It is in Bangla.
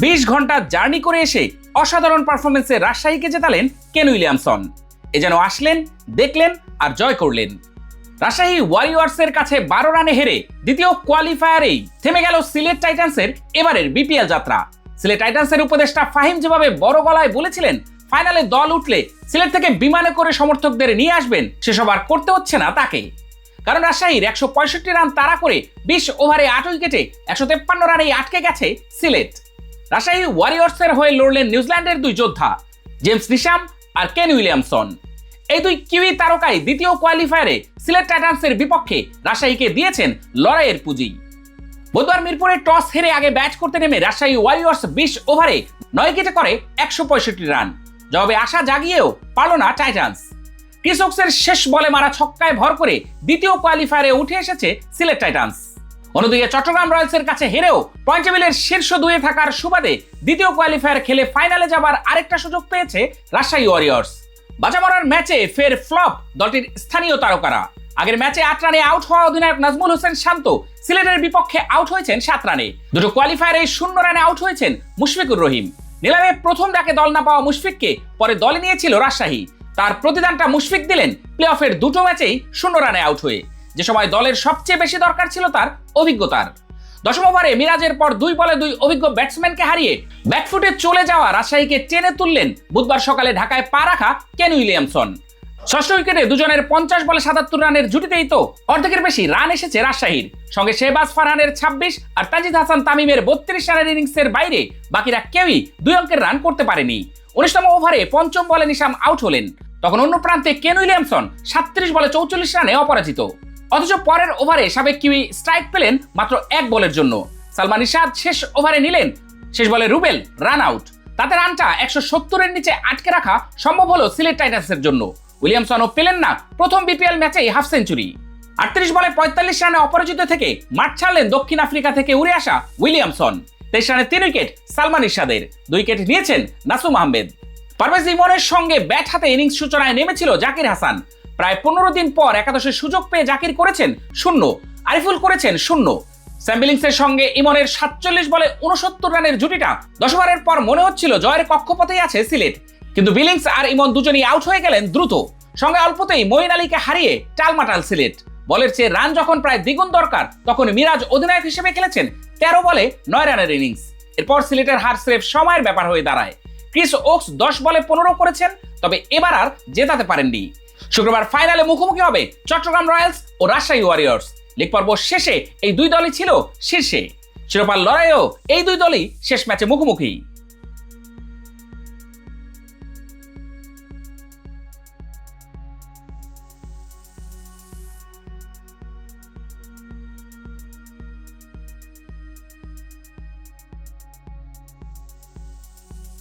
20 ঘন্টা জার্নি করে এসে অসাধারণ পারফরমেন্সে রাজশাহীকে জেতালেন কেন উইলিয়ামসন। এ যেন আসলেন, দেখলেন আর জয় করলেন। রাজশাহী ওয়ারিয়র্সের কাছে 12 রানে হেরে দ্বিতীয় কোয়ালিফায়ারেই থেমে গেল সিলেট টাইটান্সের এবারের বিপিএল যাত্রা। সিলেট টাইটান্সের উপদেষ্টা ফাহিম যেভাবে বড় গলায় বলেছিলেন ফাইনালে দল উঠলে সিলেট থেকে বিমানে করে সমর্থকদের নিয়ে আসবেন, সেসব আর করতে হচ্ছে না তাকে। কারণ রাজশাহীর 165 রান তাড়া করে 20 ওভারে 8 উইকেটে 153 রানেই আটকে গেছে সিলেট। রাজশাহী ওয়ারিয়র্সের হয়ে লড়লেন নিউজিল্যান্ডের দুই যোদ্ধা জেমস নিশাম আর কেন উইলিয়ামসন। এই দুই কিউই তারকাই দ্বিতীয় কোয়ালিফায়ারে সিলেট টাইটান্সের বিপক্ষে রাজশাহীকে দিয়েছেন লড়াইয়ের পুঁজি। বুধবার মিরপুরে টস হেরে আগে ব্যাট করতে নেমে রাজশাহী ওয়ারিয়র্স 20 ওভারে 9 উইকেটে করে 165 রান। জবাবে আশা জাগিয়েও পারল না টাইটান্স। ক্রিস ওকসের শেষ বলে মারা ছক্কায় ভর করে দ্বিতীয় কোয়ালিফায়ারে উঠে এসেছে সিলেট টাইটান্স। অন্যদিকে চট্টগ্রাম রয়্যালসের কাছে হেরেও পয়েন্ট টেবিলের শীর্ষ 2-এ থাকার সুবাদে দ্বিতীয় কোয়ালিফায়ার খেলে ফাইনালে যাবার আরেকটা সুযোগ পেয়েছে রাজশাহী ওয়ারিয়র্স। বাজামরার ম্যাচে ফের ফ্লপ দলটির স্থানীয় তারকারা। আগের ম্যাচে 8 রানে আউট হওয়া অধিনায়ক নাজমুল হোসেন শান্ত সিলেটের বিপক্ষে আউট হয়েছেন 7 রানে। দুটো কোয়ালিফায়ারে 0 রানে আউট হয়েছেন মুশফিকুর রহিম। নিলামে প্রথম ডাকে দল না পাওয়া মুশফিককে পরে দলে নিয়েছিল রাজশাহী। তার প্রতিদানটা মুশফিক দিলেন প্লে অফের দুটো ম্যাচেই 0 রানে আউট হয়ে, যে সময় দলের সবচেয়ে বেশি দরকার ছিল তার অভিজ্ঞতার। 10ম ওভারে মিরাজের পর 2 বলে 2 অভিজ্ঞ ব্যাটসম্যানকে হারিয়ে ব্যাকফুটে চলে যাওয়া রাজশাহীকে টেনে তুললেন বুধবার সকালে ঢাকায় পা রাখা কেন উইলিয়ামসন। 6ষ্ঠ উইকেটে দুজনের 50 বলে 77 রানের জুটিতেই তো অর্ধেকের বেশি রান এসেছে রাজশাহীর। সঙ্গে শেহবাজ ফারহানের 26 আর তাজিদ হাসান তামিমের 32 রানের ইনিংসের বাইরে বাকিরা কেউই 2 অঙ্কের রান করতে পারেনি। 19তম ওভারে 5ম বলে নিশাম আউট হলেন। তখন অন্য প্রান্তে কেন উইলিয়ামসন 37 বলে 44 রানে অপরাজিত। অথচ পরের ওভারে সাবেক কিউই স্ট্রাইক পেলেন মাত্র 1 বলের জন্য। সালমান ইরশাদ শেষ ওভারে নিলেন, শেষ বলে রুবেল রান আউট। তাতে রানটা 170-এর নিচে আটকে রাখা সম্ভব হলো সিলেট টাইটান্সের জন্য। উইলিয়ামসনও পেলেন না প্রথম বিপিএল ম্যাচেই হাফ সেঞ্চুরি। 38 বলে 45 রানে অপরাজিত থেকে মাঠ ছাড়লেন দক্ষিণ আফ্রিকা থেকে উড়ে আসা উইলিয়ামসন। 23 রানে 3 উইকেট সালমান ইরশাদের, 2 উইকেট নিয়েছেন নাসুম আহমেদ। পারভেজ ইমনের সঙ্গে ব্যাট হাতে ইনিংস সূচনায় নেমেছিল জাকির হাসান। প্রায় 15 দিন পর একাদশের সুযোগ পেয়ে জাকির করেছেন 0, আরিফুল করেছেন 0। স্যাম বিলিংসের সঙ্গে ইমনের 47 বলে 69 রানের জুটিটা 10 ওভারের পর মনে হচ্ছিল জয়ের কক্ষপথেই আছে সিলেট। কিন্তু বিলিংস আর ইমন দুজনই আউট হয়ে গেলেন দ্রুত। সঙ্গে অল্পতেই মঈন আলীকে হারিয়ে টালমাটাল সিলেট। বলের চেয়ে রান যখন প্রায় দ্বিগুণ দরকার, তখন মিরাজ অধিনায়ক হিসেবে খেলেছেন 13 বলে 9 রানের ইনিংস। এরপর সিলেটের হার স্রেফ সময়ের ব্যাপার হয়ে দাঁড়ায়। ক্রিস ওকস 10 বলে 15 করেছেন, তবে এবার আর জেতাতে পারেননি। শুক্রবার ফাইনালে মুখোমুখি হবে চট্টগ্রাম রয়্যালস ও রাজশাহী ওয়ারিয়র্স। লীগ পর্ব শেষে এই দুই দলই ছিল শীর্ষে। শিরোপার লড়াইও এই দুই দলই শেষ ম্যাচে মুখোমুখি।